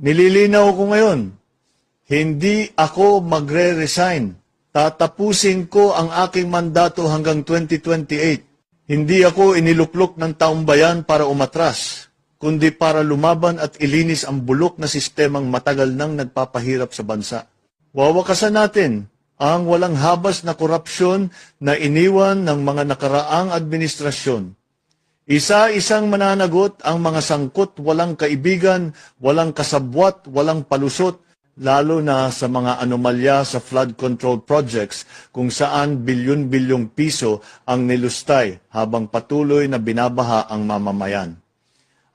Nililinaw ko ngayon, hindi ako magre-resign. Tatapusin ko ang aking mandato hanggang 2028. Hindi ako iniluklok ng taong bayan para umatras, kundi para lumaban at ilinis ang bulok na sistemang matagal nang nagpapahirap sa bansa. Wawakasan natin ang walang habas na korupsyon na iniwan ng mga nakaraang administrasyon. Isa-isang mananagot ang mga sangkot, walang kaibigan, walang kasabwat, walang palusot, lalo na sa mga anomalya sa flood control projects kung saan bilyon-bilyong piso ang nilustay habang patuloy na binabaha ang mamamayan.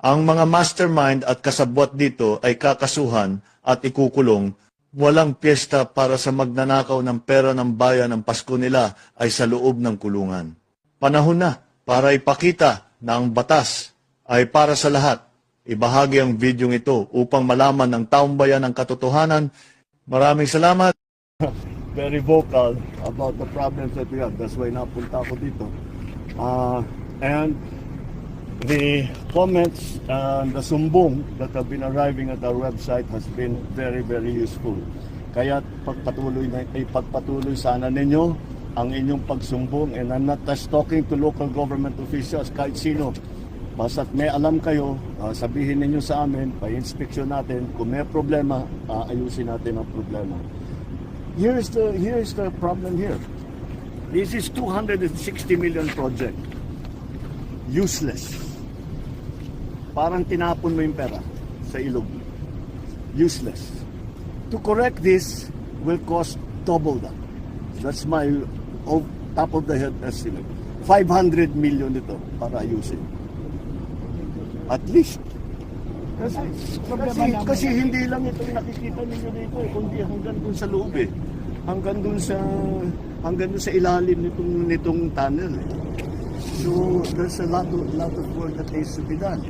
Ang mga mastermind at kasabwat dito ay kakasuhan at ikukulong. Walang piyesta para sa magnanakaw ng pera ng bayan ang Pasko nila ay sa loob ng kulungan. Panahon na para ipakita na ang batas ay para sa lahat. Ibahagi ang video ito upang malaman ng taong bayan ang katotohanan. Maraming salamat. Very vocal about the problems that we have. That's why napunta ako dito. And the comments and the sumbong that have been arriving at our website has been very, very useful. Kaya ipagpatuloy sana ninyo ang inyong pagsumbong. And I'm not just talking to local government officials, kahit sino. Basta't may alam kayo, sabihin ninyo sa amin, pa-inspeksyon natin. Kung may problema, ayusin natin ang problema. Here's the problem here. This is 260 million project. Useless. Parang tinapon mo yung pera sa ilog. Useless. To correct this will cost double that. That's my top of the head estimate. 500 million ito para ayusin. At least. Kasi hindi lang ito yung nakikita ninyo dito, kundi hanggang dun sa loob eh. Hanggang dun sa ilalim nitong tunnel eh. So there's a lot of work that needs to be done.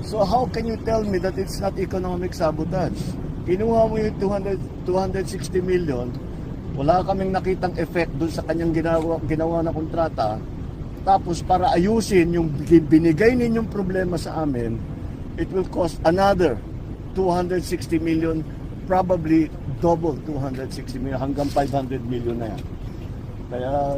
So how can you tell me that it's not economic sabotage? Kinuha mo yung 260 million, wala kaming nakitang effect dun sa kanyang ginawa na kontrata. Tapos para ayusin yung binigay ninyong problema sa amin, it will cost another 260 million, probably double 260 million, hanggang 500 million na yan. Kaya